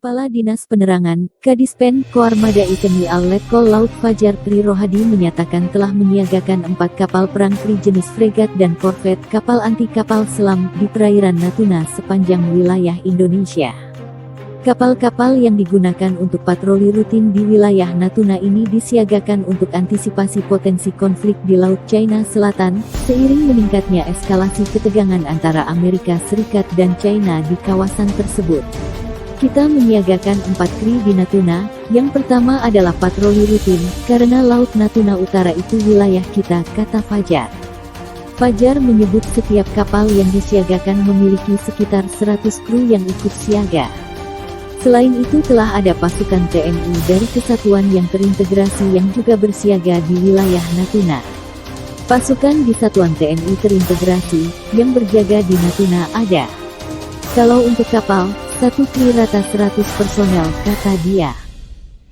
Kepala Dinas Penerangan, Kadispen, Koarmada Tni Al-Letkol Laut Fajar Tri Rohadi menyatakan telah menyiagakan 4 kapal perang Tri jenis fregat dan korvet kapal anti kapal selam di perairan Natuna sepanjang wilayah Indonesia. Kapal-kapal yang digunakan untuk patroli rutin di wilayah Natuna ini disiagakan untuk antisipasi potensi konflik di Laut China Selatan, seiring meningkatnya eskalasi ketegangan antara Amerika Serikat dan China di kawasan tersebut. Kita menyiagakan 4 kri di Natuna. Yang pertama adalah patroli rutin, karena Laut Natuna Utara itu wilayah kita, kata Fajar. Fajar menyebut setiap kapal yang disiagakan memiliki sekitar 100 kru yang ikut siaga. Selain itu telah ada pasukan TNI dari kesatuan yang terintegrasi yang juga bersiaga di wilayah Natuna. Pasukan di Satuan TNI terintegrasi, yang berjaga di Natuna ada. Kalau untuk kapal, 1 kri rata 100 personel, kata dia.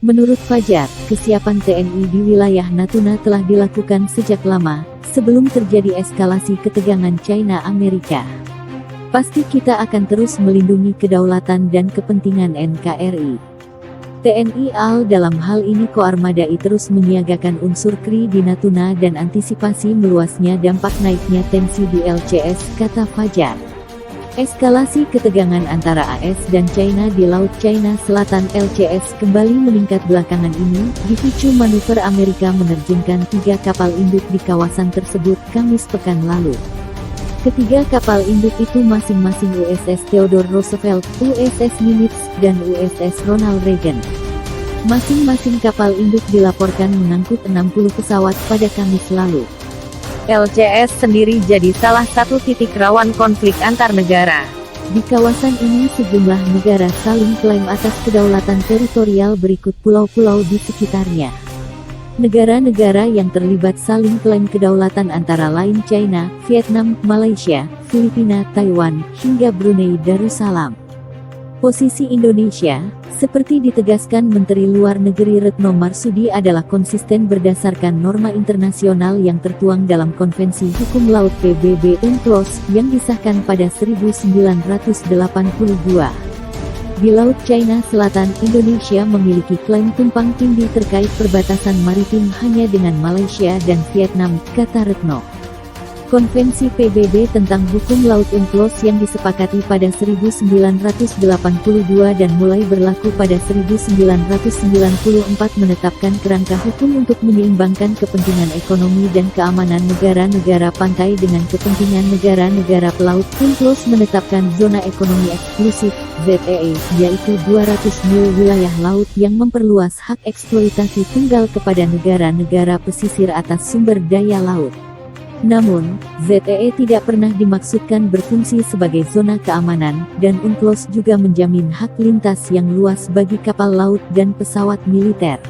Menurut Fajar, kesiapan TNI di wilayah Natuna telah dilakukan sejak lama, sebelum terjadi eskalasi ketegangan China-Amerika. Pasti kita akan terus melindungi kedaulatan dan kepentingan NKRI. TNI AL dalam hal ini Koarmada terus menyiagakan unsur kri di Natuna dan antisipasi meluasnya dampak naiknya tensi di LCS, kata Fajar. Eskalasi ketegangan antara AS dan China di Laut China Selatan LCS kembali meningkat belakangan ini, dipicu manuver Amerika menerjunkan 3 kapal induk di kawasan tersebut Kamis pekan lalu. Ketiga kapal induk itu masing-masing USS Theodore Roosevelt, USS Nimitz, dan USS Ronald Reagan. Masing-masing kapal induk dilaporkan mengangkut 60 pesawat pada Kamis lalu. LCS sendiri jadi salah satu titik rawan konflik antar negara. Di kawasan ini sejumlah negara saling klaim atas kedaulatan teritorial berikut pulau-pulau di sekitarnya. Negara-negara yang terlibat saling klaim kedaulatan antara lain China, Vietnam, Malaysia, Filipina, Taiwan, hingga Brunei Darussalam. Posisi Indonesia, seperti ditegaskan Menteri Luar Negeri Retno Marsudi, adalah konsisten berdasarkan norma internasional yang tertuang dalam Konvensi Hukum Laut PBB UNCLOS yang disahkan pada 1982. Di Laut China Selatan, Indonesia memiliki klaim tumpang tindih terkait perbatasan maritim hanya dengan Malaysia dan Vietnam, kata Retno. Konvensi PBB tentang Hukum Laut UNCLOS yang disepakati pada 1982 dan mulai berlaku pada 1994 menetapkan kerangka hukum untuk menyeimbangkan kepentingan ekonomi dan keamanan negara-negara pantai dengan kepentingan negara-negara pelaut. UNCLOS menetapkan zona ekonomi eksklusif, ZEE, yaitu 200 mil wilayah laut yang memperluas hak eksploitasi tunggal kepada negara-negara pesisir atas sumber daya laut. Namun, ZEE tidak pernah dimaksudkan berfungsi sebagai zona keamanan, dan UNCLOS juga menjamin hak lintas yang luas bagi kapal laut dan pesawat militer.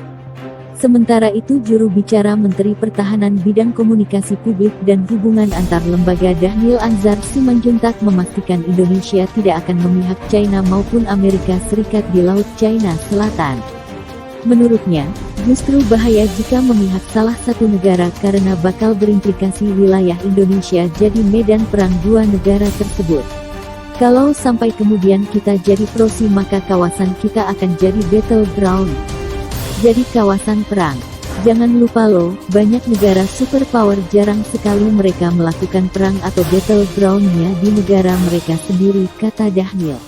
Sementara itu juru bicara Menteri Pertahanan Bidang Komunikasi Publik dan Hubungan Antar Lembaga Dhanil Anzar Simanjuntak memastikan Indonesia tidak akan memihak China maupun Amerika Serikat di Laut China Selatan. Menurutnya, justru bahaya jika memihak salah satu negara karena bakal berimplikasi wilayah Indonesia jadi medan perang dua negara tersebut. Kalau sampai kemudian kita jadi prosi maka kawasan kita akan jadi battleground. Jadi kawasan perang. Jangan lupa loh, banyak negara superpower jarang sekali mereka melakukan perang atau battleground-nya di negara mereka sendiri, kata Dhanil.